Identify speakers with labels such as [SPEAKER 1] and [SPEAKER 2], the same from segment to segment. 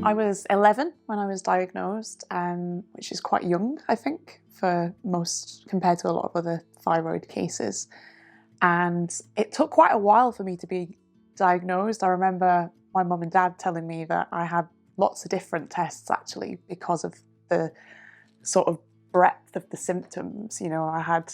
[SPEAKER 1] I was 11 when I was diagnosed, which is quite young, I think, for most, compared to a lot of other thyroid cases. And it took quite a while for me to be diagnosed. I remember my mum and dad telling me that I had lots of different tests actually because of the sort of breadth of the symptoms. You know, I had,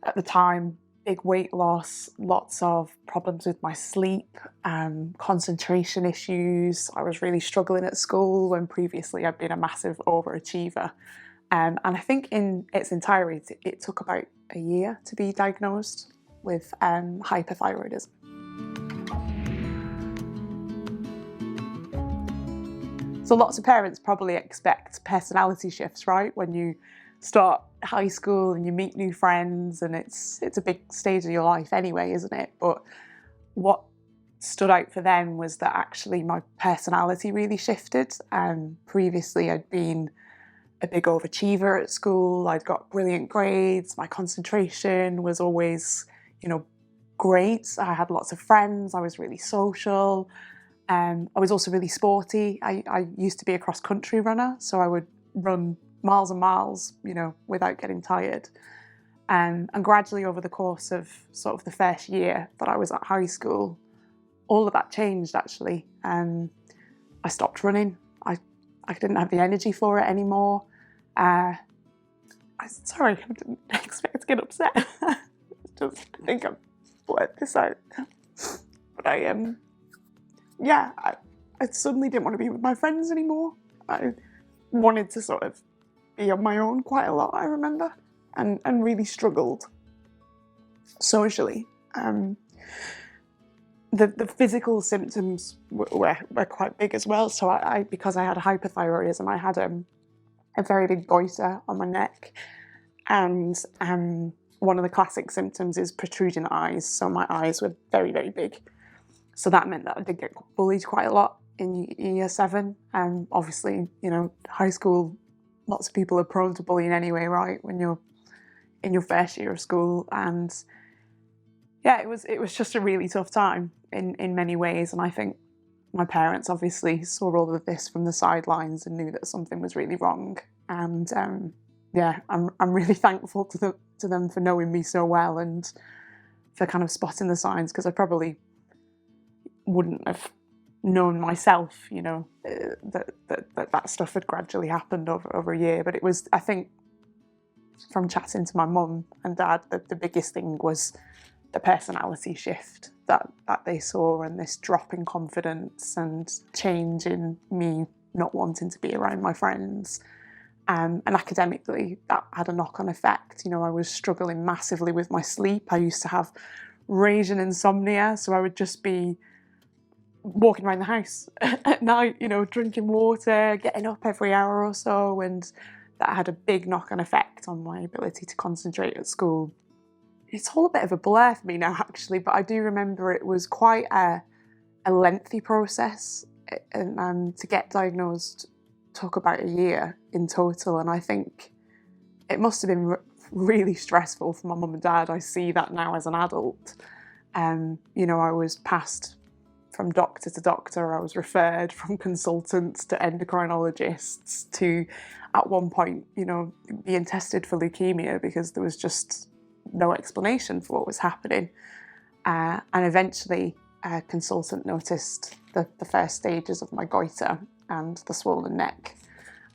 [SPEAKER 1] at the time, big weight loss, lots of problems with my sleep, concentration issues. I was really struggling at school when previously I'd been a massive overachiever. And I think in its entirety, it took about a year to be diagnosed with hyperthyroidism. So lots of parents probably expect personality shifts, right? When you start high school and you meet new friends, and it's a big stage of your life anyway, isn't it? But what stood out for them was that actually my personality really shifted. Previously I'd been a big overachiever at school. I'd got brilliant grades. My concentration was always, great. I had lots of friends. I was really social. I was also really sporty. I used to be a cross-country runner, so I would run miles and miles, without getting tired. And gradually over the course of sort of the first year that I was at high school, all of that changed actually. I stopped running. I didn't have the energy for it anymore. Sorry, I didn't expect to get upset. Just think I've blurted this out. But I suddenly didn't want to be with my friends anymore. I wanted to sort of be on my own quite a lot, I remember, and really struggled socially. The physical symptoms were quite big as well. So because I had hypothyroidism, I had a very big goiter on my neck, and one of the classic symptoms is protruding eyes. So my eyes were very, very big. So that meant that I did get bullied quite a lot in year 7. And obviously, high school, lots of people are prone to bullying anyway, right? When you're in your first year of school. And yeah, it was just a really tough time in many ways. And I think my parents obviously saw all of this from the sidelines and knew that something was really wrong. And I'm really thankful to them for knowing me so well and for kind of spotting the signs, because I probably wouldn't have known myself, that stuff had gradually happened over a year. But it was, I think, from chatting to my mum and dad, the biggest thing was the personality shift that they saw, and this drop in confidence and change in me not wanting to be around my friends. And academically, that had a knock-on effect. I was struggling massively with my sleep. I used to have raging insomnia, so I would just be walking around the house at night, drinking water, getting up every hour or so, and that had a big knock-on effect on my ability to concentrate at school. It's all a bit of a blur for me now, actually, but I do remember it was quite a lengthy process, and to get diagnosed took about a year in total, and I think it must have been really stressful for my mum and dad. I see that now as an adult. I was passed from doctor to doctor. I was referred from consultants to endocrinologists to, at one point, being tested for leukemia because there was just no explanation for what was happening. And eventually a consultant noticed the first stages of my goiter and the swollen neck.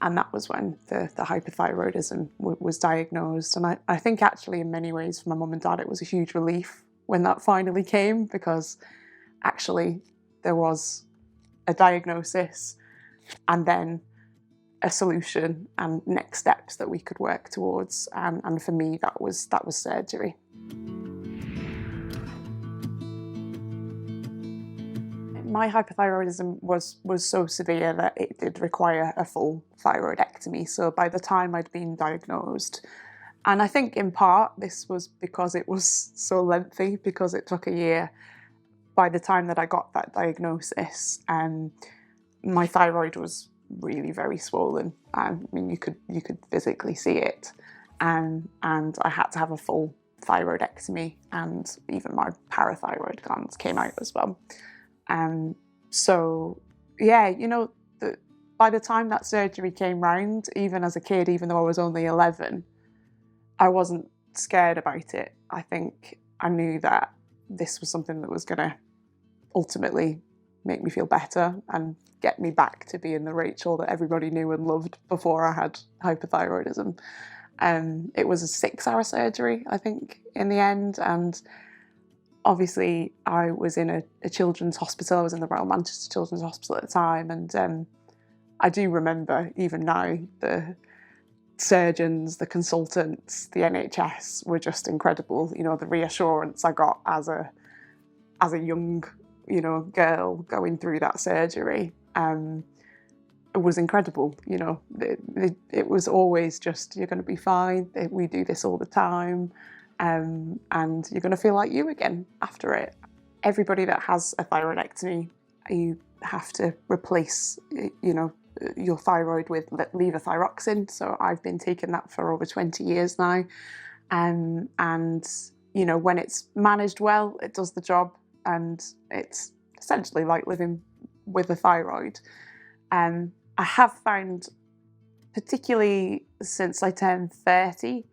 [SPEAKER 1] And that was when the hypothyroidism was diagnosed. And I think actually in many ways for my mum and dad it was a huge relief when that finally came, because actually there was a diagnosis and then a solution and next steps that we could work towards. And for me that was surgery. My hypothyroidism was so severe that it did require a full thyroidectomy. So by the time I'd been diagnosed, and I think in part this was because it was so lengthy, because it took a year, by the time that I got that diagnosis, my thyroid was really very swollen. I mean, you could physically see it, and I had to have a full thyroidectomy, and even my parathyroid glands came out as well. So yeah, by the time that surgery came round, even as a kid, even though I was only 11, I wasn't scared about it. I think I knew that this was something that was going to ultimately make me feel better and get me back to being the Rachael that everybody knew and loved before I had hypothyroidism. It was a 6-hour surgery, I think, in the end, and obviously I was in a children's hospital. I was in the Royal Manchester Children's Hospital at the time, and I do remember, even now, the surgeons, the consultants, the NHS were just incredible. You know, the reassurance I got as a young, you know, girl going through that surgery, it was incredible. You know, it was always just, you're going to be fine. We do this all the time, and you're going to feel like you again after it. Everybody that has a thyroidectomy, you have to replace, you know, your thyroid with levothyroxine. So I've been taking that for over 20 years now, and you know, when it's managed well, it does the job, and it's essentially like living with a thyroid. I have found, particularly since I turned 30,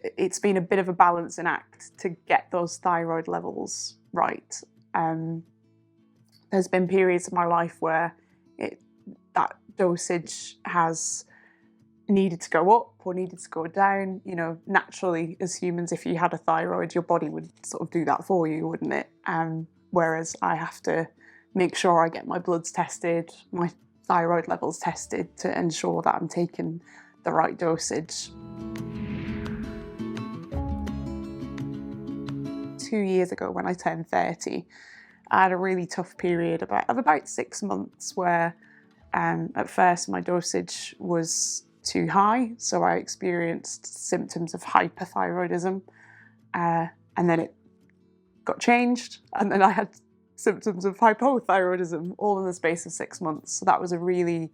[SPEAKER 1] it's been a bit of a balancing act to get those thyroid levels right. There's been periods of my life where that dosage has needed to go up or needed to go down. You know, naturally, as humans, if you had a thyroid, your body would sort of do that for you, wouldn't it? Whereas I have to make sure I get my bloods tested, my thyroid levels tested, to ensure that I'm taking the right dosage. 2 years ago, when I turned 30, I had a really tough period of about 6 months where at first my dosage was too high, so I experienced symptoms of hyperthyroidism, and then it got changed, and then I had symptoms of hypothyroidism, all in the space of 6 months. So that was a really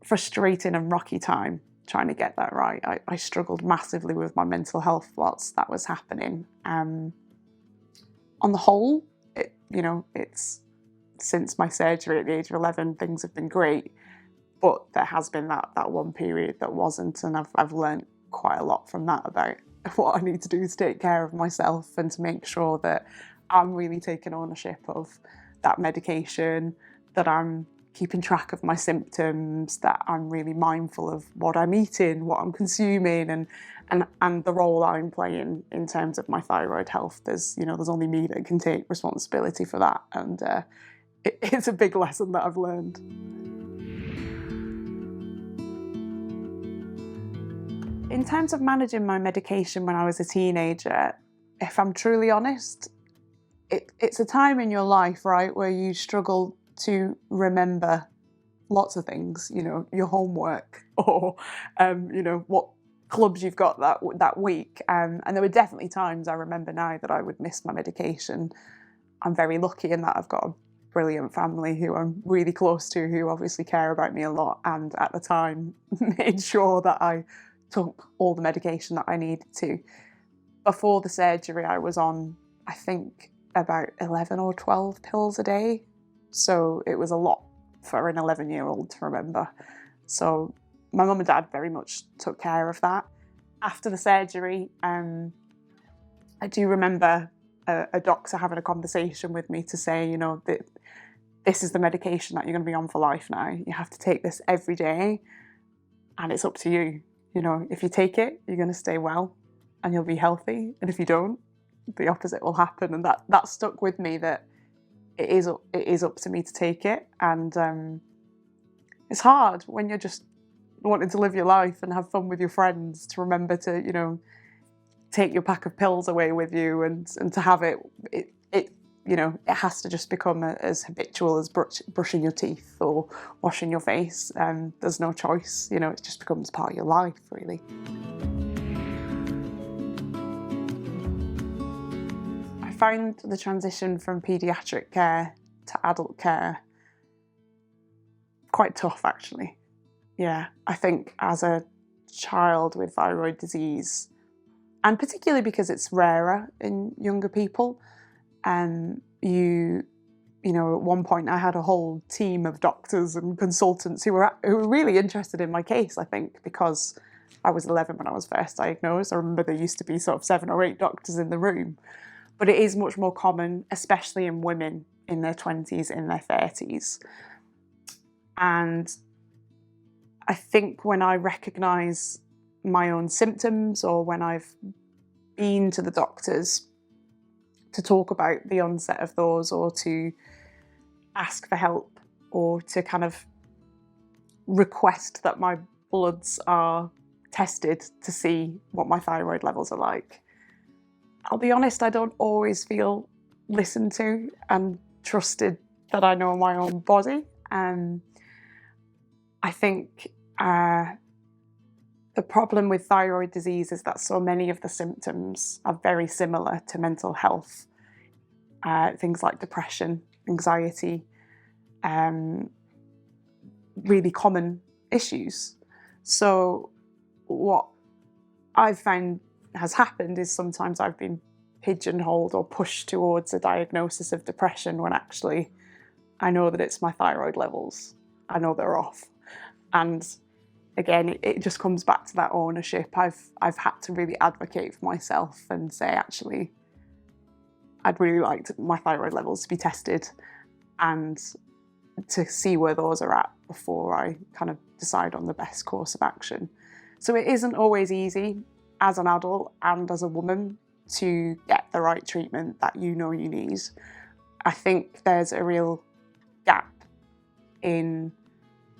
[SPEAKER 1] frustrating and rocky time trying to get that right. I struggled massively with my mental health whilst that was happening. On the whole, you know, it's since my surgery at the age of 11, things have been great, but there has been that one period that wasn't, and I've learned quite a lot from that about what I need to do to take care of myself and to make sure that I'm really taking ownership of that medication, that I'm keeping track of my symptoms, that I'm really mindful of what I'm eating, what I'm consuming, and the role I'm playing in terms of my thyroid health. There's only me that can take responsibility for that, and it's a big lesson that I've learned. In terms of managing my medication when I was a teenager, if I'm truly honest, it's a time in your life, right, where you struggle to remember lots of things, you know, your homework or, you know, what clubs you've got that week. And there were definitely times, I remember now, that I would miss my medication. I'm very lucky in that I've got a brilliant family who I'm really close to, who obviously care about me a lot, and at the time made sure that I took all the medication that I needed to. Before the surgery, I was on, I think, about 11 or 12 pills a day. So it was a lot for an 11-year-old to remember. So my mum and dad very much took care of that. After the surgery, I do remember a doctor having a conversation with me to say, you know, that this is the medication that you're going to be on for life now. You have to take this every day, and it's up to you. You know, if you take it, you're going to stay well and you'll be healthy. And if you don't, the opposite will happen. And that stuck with me, that it is up to me to take it. And it's hard when you're just wanting to live your life and have fun with your friends to remember to, you know, take your pack of pills away with you, and to have it you know, it has to just become as habitual as brushing your teeth or washing your face. There's no choice, you know, it just becomes part of your life, really. I found the transition from paediatric care to adult care quite tough, actually. Yeah, I think as a child with thyroid disease, and particularly because it's rarer in younger people, you you know, at one point I had a whole team of doctors and consultants who were really interested in my case, I think, because I was 11 when I was first diagnosed. I remember there used to be sort of 7 or 8 doctors in the room. But it is much more common, especially in women in their 20s, in their 30s. And I think when I recognise my own symptoms, or when I've been to the doctors to talk about the onset of those, or to ask for help, or to kind of request that my bloods are tested to see what my thyroid levels are like, I'll be honest, I don't always feel listened to and trusted that I know my own body. I think the problem with thyroid disease is that so many of the symptoms are very similar to mental health. Things like depression, anxiety, really common issues. So what I've found has happened is sometimes I've been pigeonholed or pushed towards a diagnosis of depression when actually I know that it's my thyroid levels. I know they're off. And again, it just comes back to that ownership. I've had to really advocate for myself and say, actually, I'd really like my thyroid levels to be tested and to see where those are at before I kind of decide on the best course of action. So it isn't always easy as an adult and as a woman to get the right treatment that you know you need. I think there's a real gap in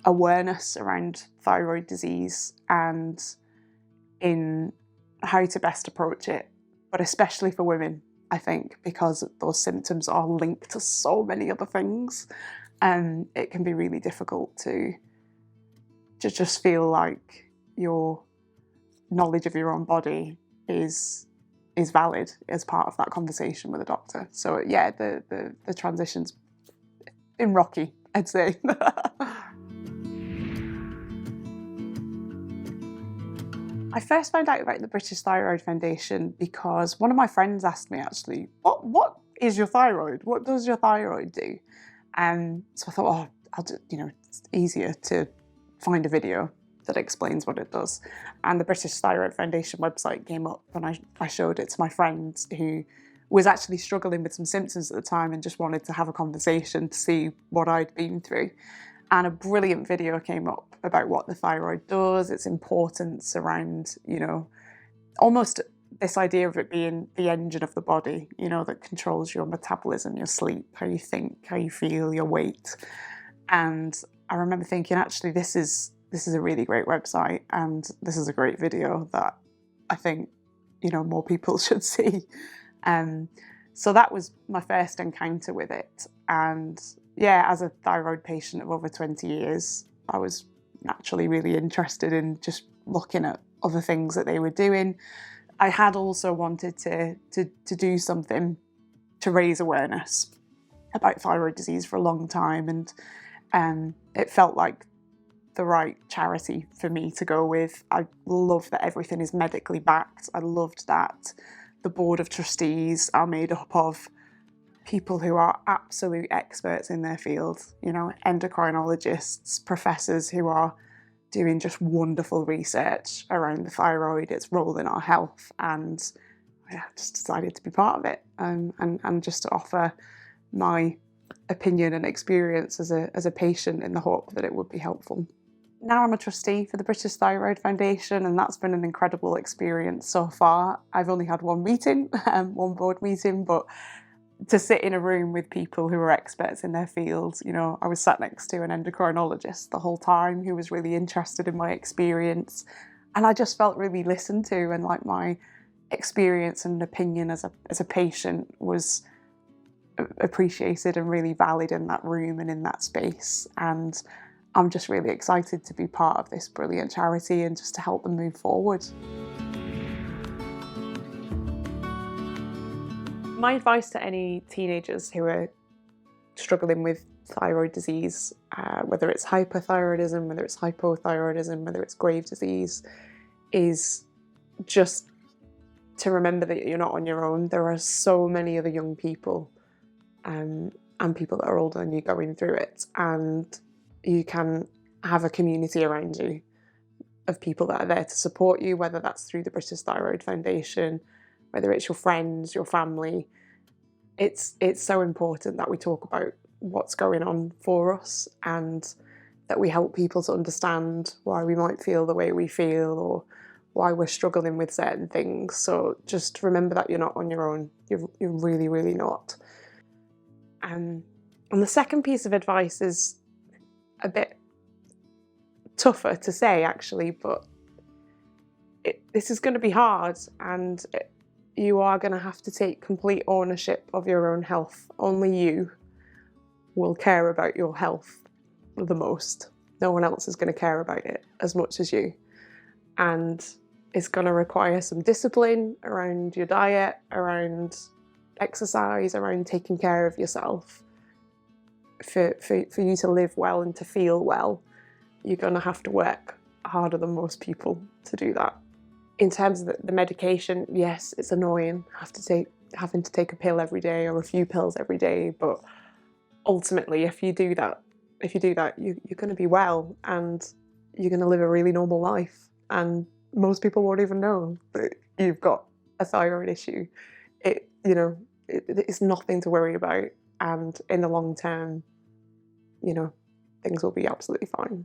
[SPEAKER 1] awareness around thyroid disease and in how to best approach it, but especially for women, I think, because those symptoms are linked to so many other things, and it can be really difficult to just feel like your knowledge of your own body is valid as part of that conversation with a doctor. So yeah, the transition's been rocky, I'd say. I first found out about the British Thyroid Foundation because one of my friends asked me, actually, what is your thyroid? What does your thyroid do? So I thought, it's easier to find a video that explains what it does. And the British Thyroid Foundation website came up and I showed it to my friend who was actually struggling with some symptoms at the time and just wanted to have a conversation to see what I'd been through. And a brilliant video came up about what the thyroid does, its importance around, almost this idea of it being the engine of the body, that controls your metabolism, your sleep, how you think, how you feel, your weight. And I remember thinking, actually, this is a really great website and this is a great video that I think, more people should see. So that was my first encounter with it. And yeah, as a thyroid patient of over 20 years, I was naturally really interested in just looking at other things that they were doing. I had also wanted to do something to raise awareness about thyroid disease for a long time, and it felt like the right charity for me to go with. I love that everything is medically backed. I loved that the board of trustees are made up of people who are absolute experts in their field, endocrinologists, professors who are doing just wonderful research around the thyroid, its role in our health, and I just decided to be part of it and just to offer my opinion and experience as a patient in the hope that it would be helpful. Now I'm a trustee for the British Thyroid Foundation, and that's been an incredible experience so far. I've only had one meeting, one board meeting, but to sit in a room with people who are experts in their field, I was sat next to an endocrinologist the whole time who was really interested in my experience, and I just felt really listened to, and like my experience and opinion as a patient was appreciated and really valid in that room and in that space. And I'm just really excited to be part of this brilliant charity and just to help them move forward. My advice to any teenagers who are struggling with thyroid disease, whether it's hyperthyroidism, whether it's hypothyroidism, whether it's Graves' disease, is just to remember that you're not on your own. There are so many other young people, and and people that are older than you going through it, and you can have a community around you of people that are there to support you, whether that's through the British Thyroid Foundation, whether it's your friends, your family. It's so important that we talk about what's going on for us, and that we help people to understand why we might feel the way we feel, or why we're struggling with certain things. So just remember that you're not on your own. You're really, really not. And the second piece of advice is a bit tougher to say, actually, but this is going to be hard, and you are going to have to take complete ownership of your own health. Only you will care about your health the most. No one else is going to care about it as much as you. And it's going to require some discipline around your diet, around exercise, around taking care of yourself. For you to live well and to feel well, you're going to have to work harder than most people to do that. In terms of the medication, yes, it's annoying having to take a pill every day or a few pills every day, but ultimately, if you do that, you're going to be well, and you're going to live a really normal life, and most people won't even know that you've got a thyroid issue. It's nothing to worry about, and in the long term, things will be absolutely fine.